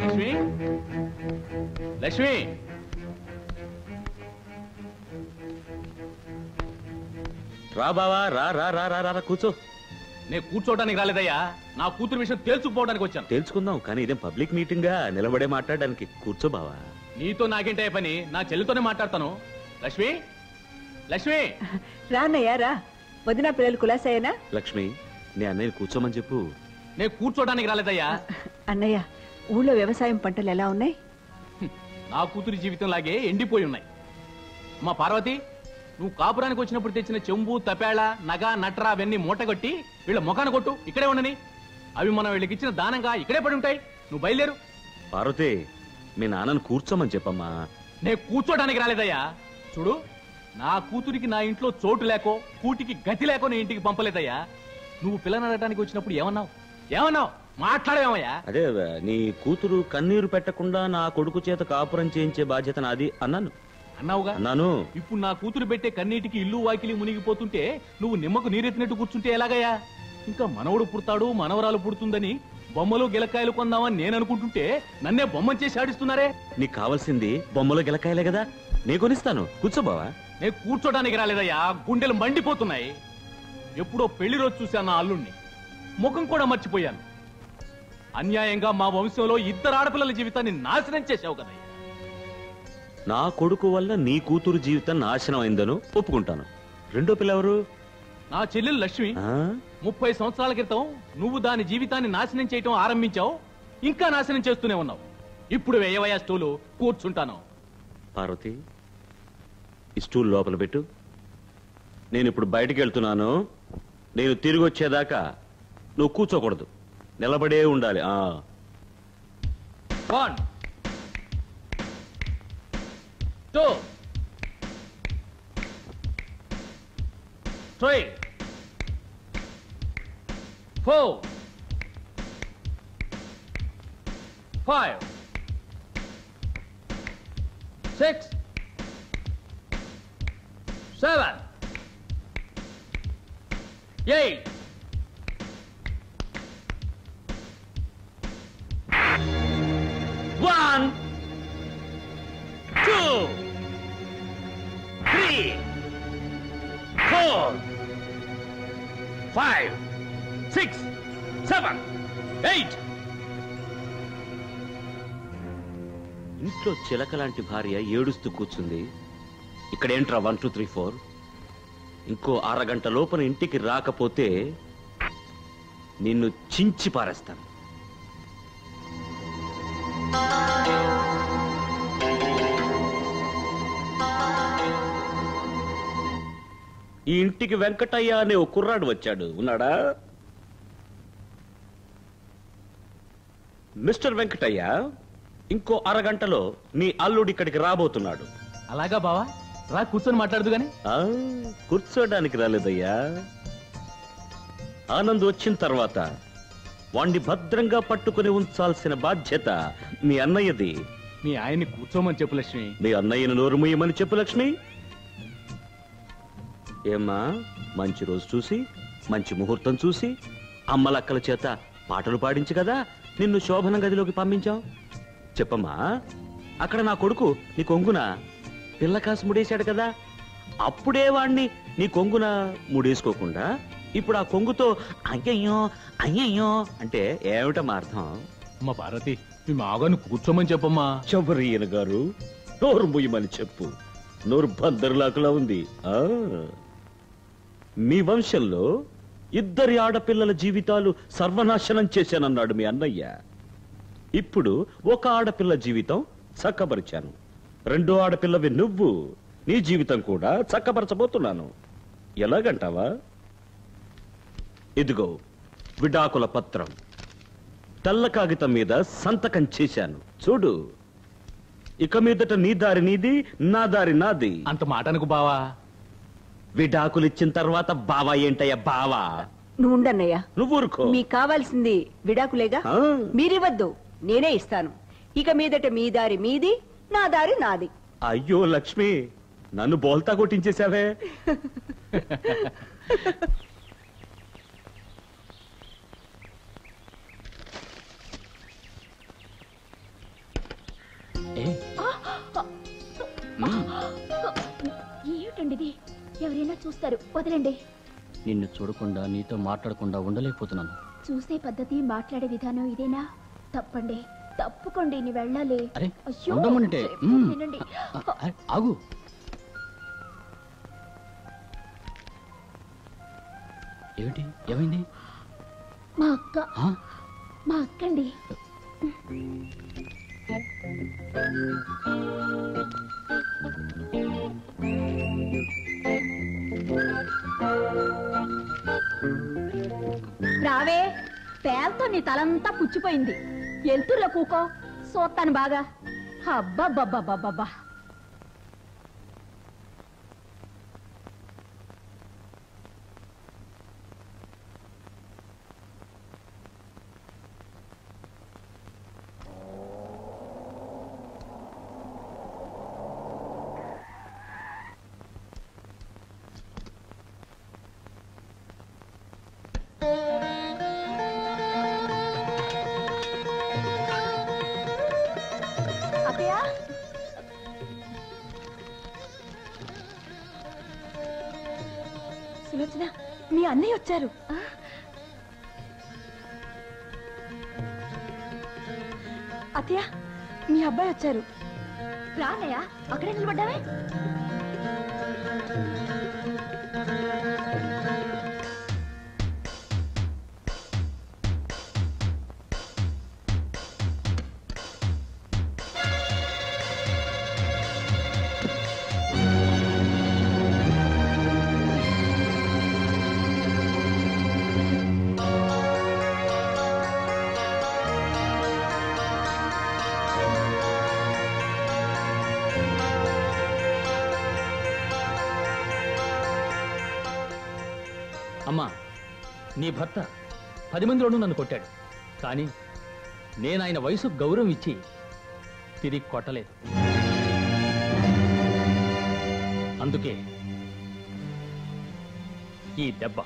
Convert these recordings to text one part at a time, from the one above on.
లక్ష్మి, లక్ష్మి, రా బావా, రా రా రా రా రా కూర్చో. నేను కూర్చోవడానికి రాలేదయ్యా, నా కూతురు విషయం తేల్చుకుపోవడానికి వచ్చాను. తెలుసుకుందాం, కానీ ఇదేం పబ్లిక్ మీటింగ్ గా నిలబడే మాట్లాడడానికి. కూర్చో బావా. నీతో నాకేంటే పని, నా చెల్లితోనే మాట్లాడతాను. లక్ష్మి, లక్ష్మి. రాన్నయ్యా రా. వదిన పిల్లలు కులాసాయేనా? లక్ష్మి, నీ అన్నయ్య కూర్చోమని చెప్పు. నేను కూర్చోడానికి రాలేదయ్యా. అన్నయ్య, ఊళ్ళో వ్యవసాయం పంటలు ఎలా ఉన్నాయి? నా కూతురి జీవితం లాగే ఎండిపోయి ఉన్నాయి. మా పార్వతి, నువ్వు కాపురానికి వచ్చినప్పుడు తెచ్చిన చెంబు, తపేళ, నగ, నట్ర అవన్నీ మూటగొట్టి వీళ్ళ ముఖాన కొట్టు, ఇక్కడే ఉండని. అవి మనం వీళ్ళకి ఇచ్చిన దానంగా ఇక్కడే పడి ఉంటాయి. నువ్వు బయలుదేరు. పార్వతి, మీ నాన్నను కూర్చోమని చెప్పమ్మా. నేను కూర్చోడానికి రాలేదయ్యా. చూడు, నా కూతురికి నా ఇంట్లో చోటు లేకో, కూటికి గతి లేకో నీ ఇంటికి పంపలేదయ్యా. నువ్వు పిల్లని అడగడానికి వచ్చినప్పుడు ఏమన్నావు? ఏమన్నావు? మాట్లాడేమయ్యా? అదే, నీ కూతురు కన్నీరు పెట్టకుండా నా కొడుకు చేత కాపురం చేయించే బాధ్యత నాది అన్నాను. అన్నావుగా? అన్నాను. ఇప్పుడు నా కూతురు పెట్టే కన్నీటికి ఇల్లు వాకిలి మునిగిపోతుంటే నువ్వు నిమ్మకు నీరెత్తినట్టు కూర్చుంటే ఎలాగయ్యా? ఇంకా మనవడు పుడతాడు, మనవరాలు పుడుతుందని బొమ్మలు గిలకాయలు కొందామని నేను అనుకుంటుంటే నన్నే బొమ్మను చేసి ఆడిస్తున్నారే. నీకు కావాల్సింది బొమ్మలో గిలకాయలే కదా, నే కొనిస్తాను. కూర్చోబావా. నేను కూర్చోడానికి రాలేదయ్యా, గుండెలు మండిపోతున్నాయి. ఎప్పుడో పెళ్లి రోజు చూశాను నా అల్లుణ్ణి, ముఖం కూడా మర్చిపోయాను. అన్యాయంగా మా వంశంలో 2 ఆడపిల్లల జీవితాన్ని నాశనం చేశావు కదయ్యా. నా కొడుకు వల్ల నీ కూతురు జీవితం నాశనం అయిందను ఒప్పుకుంటాను. రెండో పిల్ల ఎవరు? నా చెల్లెలు లక్ష్మి. 30 సంవత్సరాల క్రితం నువ్వు దాని జీవితాన్ని నాశనం చేయటం ఆరంభించావు, ఇంకా నాశనం చేస్తూనే ఉన్నావు. ఇప్పుడు వేయవయ్యా స్టూలు, కూర్చుంటాను. పార్వతి, ఈ స్టూల్ లోపల పెట్టు. నేను ఇప్పుడు బయటికి వెళ్తున్నాను. నేను తిరిగి వచ్చేదాకా నువ్వు కూర్చోకూడదు, నిలబడే ఉండాలి. 1 2 3 4 5 6 7 8 1 2 3 4 5 6 7 8. ఇంట్లో చిలక లాంటి భార్య ఏడుస్తూ కూర్చుంది. ఇక్కడ ఏంట్రా 1 2 3 4? ఇంకో అరగంట లోపల ఇంటికి రాకపోతే నిన్ను చించి పారేస్తాను. ఈ ఇంటికి వెంకటయ్య అనే ఓ కుర్రాడు వచ్చాడు. ఉన్నాడా? మిస్టర్ వెంకటయ్య, ఇంకో అరగంటలో నీ అల్లుడు ఇక్కడికి రాబోతున్నాడు. అలాగా బావా, రా కూర్చొని మాట్లాడదు గాని. కూర్చోడానికి రాలేదయ్యా. ఆనంద్ వచ్చిన తర్వాత వాణ్ణి భద్రంగా పట్టుకుని ఉంచాల్సిన బాధ్యత మీ అన్నయ్యది. మీ ఆయన్ని కూర్చోమని చెప్పు లక్ష్మి. మీ అన్నయ్యను నోరు ముయ్యమని చెప్పు లక్ష్మి. ఏమ్మా, మంచి రోజు చూసి, మంచి ముహూర్తం చూసి అమ్మలక్కల చేత పాటలు పాడించి కదా నిన్ను శోభనం గదిలోకి పంపించాం. చెప్పమ్మా, అక్కడ నా కొడుకు నీ కొంగున పిల్లకాసు ముడేశాడు కదా, అప్పుడే వాణ్ణి నీ కొంగున ముడేసుకోకుండా ఇప్పుడు ఆ కొంగుతో అయ్యయ్యో అయ్యయ్యో అంటే ఏమిటమ్మా అర్థం? అమ్మ పార్వతి, మీ మాగాను కూర్చోమని చెప్పమ్మా. చౌబరియన్ గారు, నోరు ముయ్యమని చెప్పు. నోరు బందరులాకులా ఉంది. మీ వంశంలో 2 ఆడపిల్లల జీవితాలు సర్వనాశనం చేశానన్నాడు మీ అన్నయ్య. ఇప్పుడు ఒక ఆడపిల్ల జీవితం చక్కపరిచాను. 2వ ఆడపిల్లవి నువ్వు. నీ జీవితం కూడా చక్కపరచబోతున్నాను. ఎలాగంటావా? ఇదిగో విడాకుల పత్రం. తెల్ల కాగితం మీద సంతకం చేశాను. చూడు. ఇక మీదట నీ దారి నీది, నా దారి నాది. అంత మాటనుకు బావా. విడాకులిచ్చిన తర్వాత బావా ఏంటయ్యా బావా? నువ్వు ఉండన్నయ్యా. నువ్వు ఊరుకో. మీకు కావాల్సింది విడాకులేగా, మీరివ్వద్దు, నేనే ఇస్తాను. ఇక మీదట మీ దారి మీది, నా దారి నాది. అయ్యో లక్ష్మి, నన్ను బోల్తా కొట్టించేశావే. ఎవరైనా చూస్తారు, వదలండి. నిన్ను చూడకుండా నీతో మాట్లాడకుండా ఉండలేకపోతున్నాను. చూసే పద్ధతి, మాట్లాడే విధానం ఇదేనా? తప్పండి, తప్పుకోండి, నీ వెళ్ళాలి. అయ్యో వినండి. ఆగు. ఏమిటి, ఏమైంది? మా అక్కండి. రావే, పేలతో నీ తలంతా పుచ్చిపోయింది. ఎల్తుర్లో కూకో, సోత్తాను బాగా. అబ్బబ్బబ్బబ్బబ్బా. సులోచన, మీ అన్నయ్య వచ్చారు. అత్తయ్య, మీ అబ్బాయి వచ్చారు. రానయ్య, అక్కడే నిలబడ్డావే. అమ్మా, నీ భర్త 10 మందిలోనూ నన్ను కొట్టాడు, కానీ నేను ఆయన వయసు గౌరవం ఇచ్చి తిరిగి కొట్టలేదు. అందుకే ఈ దెబ్బ.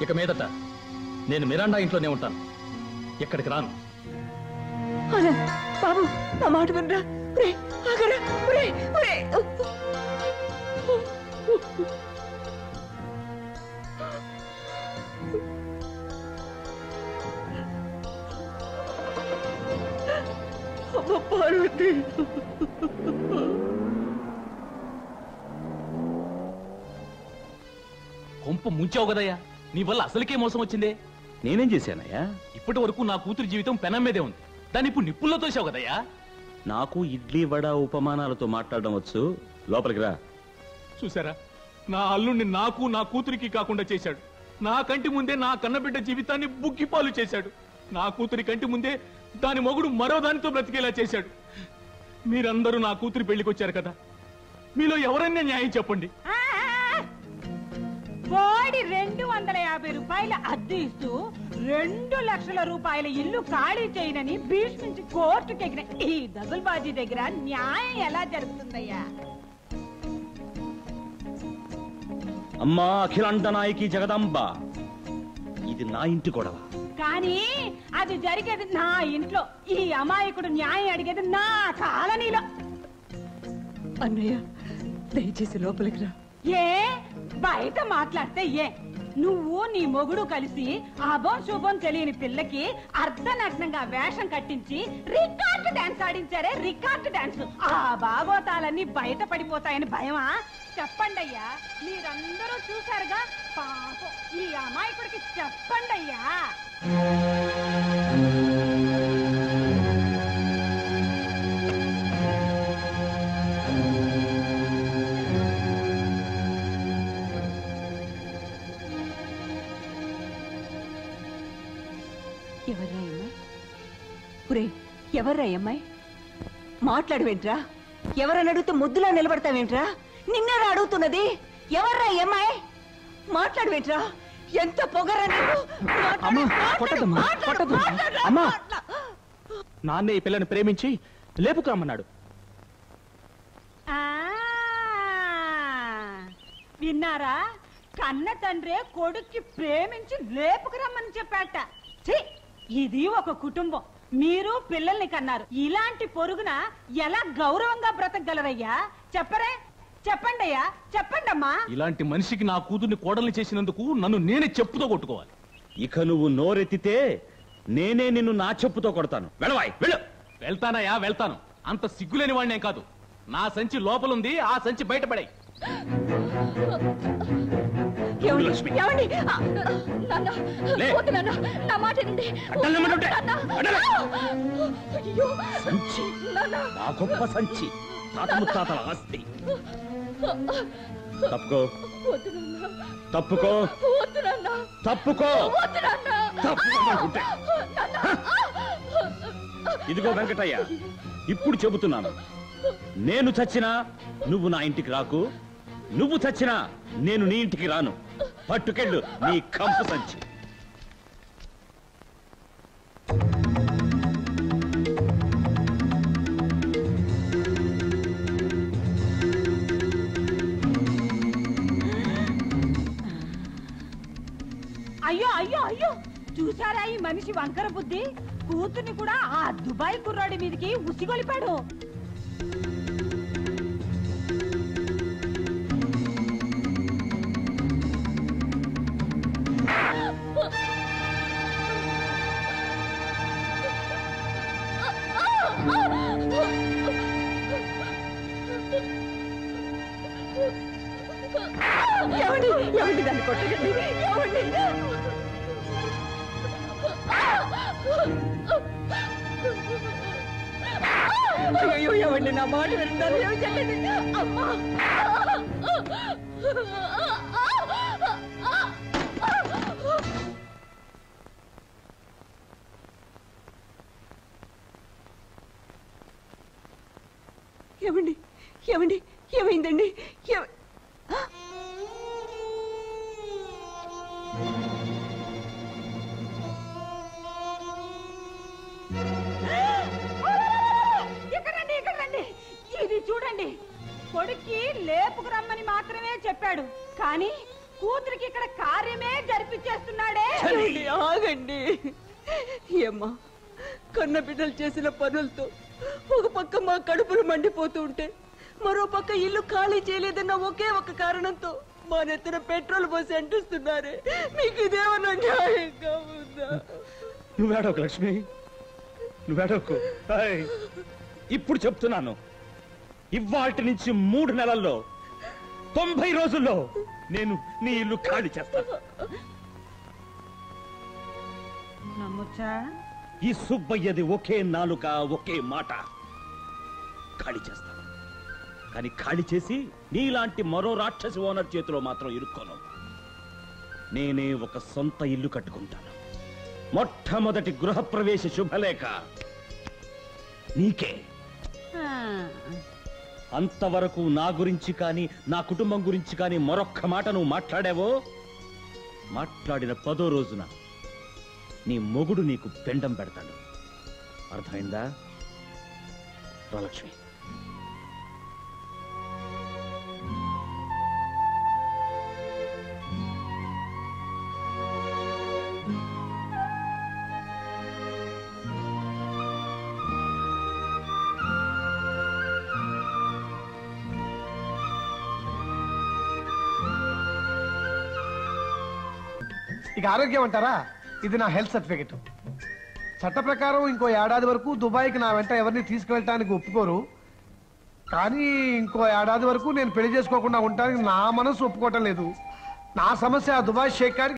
ఇక మీదట నేను మిరాండా ఇంట్లోనే ఉంటాను, ఎక్కడికి రాను. బాబు, నా మాట వినరా. పార్వతి, కొంప ముంచావు కదయ్యా, నీ వల్ల అసలుకే మోసం వచ్చిందే. నేనేం చేశానయ్యా? ఇప్పటి వరకు నా కూతురు జీవితం పెనం మీదే ఉంది, దాన్ని ఇప్పుడు నిప్పుల్లో తోసావు కదయ్యా. నాకు ఇడ్లీ వడ ఉపమానాలతో మాట్లాడడం వచ్చు, లోపలికి రా. చూసారా, నా అల్లుణ్ణి నాకు నా కూతురికి కాకుండా చేశాడు. నా కంటి ముందే నా కన్నబిడ్డ జీవితాన్ని బుగ్గిపాలు చేశాడు. నా కూతురి కంటి ముందే దాని మొగుడు మరో దానితో బ్రతికేలా చేశాడు. మీరందరూ నా కూతురి పెళ్లికొచ్చారు కదా, మీలో ఎవరైనా న్యాయం చెప్పండి. వాడి 250 రూపాయల అద్దె ఇస్తూ 2 లక్షల రూపాయల ఇల్లు ఖాళీ చేయనని భీష్మించి కోర్టుకి ఎగిన ఈ దగుల్బాజీ దగ్గర న్యాయం ఎలా జరుగుతుందయ్యా? అమ్మా అఖిలాండ నాయకి జగదాంబ, ఇది నా ఇంటి గొడవ. కానీ అది జరిగేది నా ఇంట్లో. ఈ అమాయకుడు న్యాయం అడిగేది నా కాలనీలో. అన్నయ్య, దయచేసి లోపలికి రా. ఏ బయట మాట్లాడితే ఏ? నువ్వు నీ మొగుడు కలిసి అభం శుభం తెలియని పిల్లకి అర్ధనగ్నంగా వేషం కట్టించి రికార్డు డాన్స్ ఆడించారే, రికార్డు డాన్స్. ఆ బాగోతాలన్నీ బయట పడిపోతాయని భయమా? చెప్పండి అయ్యా, మీరందరూ చూశారుగా. పాపం ఈ అమాయకుడికి చెప్పండి అయ్యా. ఎవర్రా అమ్మాయి? మాట్లాడవేంట్రా? ఎవరని అడిగితే ముద్దులా నిలబడతావేంట్రా? నిన్నరా అడుగుతున్నది. ఎవర్రా అమ్మాయి? మాట్లాడవేంట్రా? ఎంత పొగరా నీకు? నాన్నే ఈ పిల్లని ప్రేమించి లేపుకురమ్మన్నాడు. విన్నారా? కన్న తండ్రే కొడుక్కి ప్రేమించి లేపుకురమ్మని చెప్పాట. ఇది ఒక కుటుంబం. మీరు పిల్లల్ని కన్నారు. ఇలాంటి పొరుగున ఎలా గౌరవంగా బ్రతకగలరయ్యా? చెప్పరే, చెప్పండి అయ్యా, చెప్పండమ్మా. ఇలాంటి మనిషికి నా కూతుర్ని కోడల్ని చేసినందుకు నన్ను నేనే చెప్పుతో కొట్టుకోవాలి. ఇక నువ్వు నోరెత్తితే నేనే నిన్ను నా చెప్పుతో కొడతాను. వెళ్ళవాయ్, వెళ్ళు. వెళ్తానయ్యా, వెళ్తాను. అంత సిగ్గులేని వాడినే కాదు. నా సంచి లోపలుంది, ఆ సంచి బయటపడాయి. సంచి నా గొప్ప సంచి, తాత ముత్తాతల ఆస్తి. తప్పుకో, తప్పుకో, తప్పుకో, తప్పుకోమంటుంటే. ఇదిగో వెంకటయ్య, ఇప్పుడు చెబుతున్నాను, నేను చచ్చినా నువ్వు నా ఇంటికి రాకు, నువ్వు చచ్చినా నేను నీ ఇంటికి రాను. పట్టుకెళ్ళు నీ కంపు సంచి. అయ్యో అయ్యో అయ్యో, చూసారా ఈ మనిషి వంకర బుద్ధి? కూతుర్ని కూడా ఆ దుబాయ్ కుర్రాడి మీదకి ఉసిగొలిపాడు. ఏమండి దాన్ని కొట్టకండి, ఏమండి. అయ్యో ఏమండి, నా మాట వింటారు, ఏమి చెల్లండి. అమ్మా, ఏమండి, ఏమండి, ఏమైందండి? ఇక్కడ రండి. ఇది చూడండి, కొడుక్కి లేపుకు రమ్మని మాత్రమే చెప్పాడు, కానీ కూతురికి ఇక్కడ కార్యమే జరిపించేస్తున్నాడే. ఆగండి. ఏమ్మా, కన్న బిడ్డలు చేసిన పనులతో ఒక పక్క మా కడుపులు మండిపోతూ ఉంటే, మరో పక్క ఇల్లు ఖాళీ చేయలేదన్న ఒకే ఒక కారణంతో మా నెత్తిన పెట్రోల్ పోసి అంటిస్తున్నారే. మీకు ఇదేమన్నా న్యాయంగా ఉందా? నువ్వేడోకు లక్ష్మి, నువ్వేడోకు. ఇప్పుడు చెప్తున్నాను, ఇవాటి నుంచి 3 నెలల్లో 90 రోజుల్లో నేను నీ ఇల్లు ఖాళీ చేస్తాను. నమ్మొచ్చా? ఈ సుబ్బయ్యది ఒకే నాలుక, ఒకే మాట. ఖాళీ చేస్తాను, కానీ ఖాళీ చేసి నీలాంటి మరో రాక్షసి ఓనర్ చేతిలో మాత్రం ఇరుక్కోను. నేనే ఒక సొంత ఇల్లు కట్టుకుంటాను. మొట్టమొదటి గృహప్రవేశ శుభలేఖ నీకే. అంతవరకు నా గురించి కానీ నా కుటుంబం గురించి కానీ మరొక్క మాట నువ్వు మాట్లాడావో, మాట్లాడిన 10వ రోజున నీ మొగుడు నీకు పెండం పెడతాడు. అర్థమైందా? రాలక్ష్మి. ఇక ఆరోగ్యం అంటారా? ఇది నా హెల్త్ సర్టిఫికెట్. చట్ట ప్రకారం ఇంకో ఏడాది వరకు దుబాయ్కి నా వెంట ఎవరిని తీసుకువెళ్ళటానికి ఒప్పుకోరు. కానీ ఇంకో ఏడాది వరకు నేను పెళ్లి చేసుకోకుండా ఉండటానికి నా మనసు ఒప్పుకోవటం లేదు. నా సమస్య ఆ దుబాయ్ షేక్ గారికి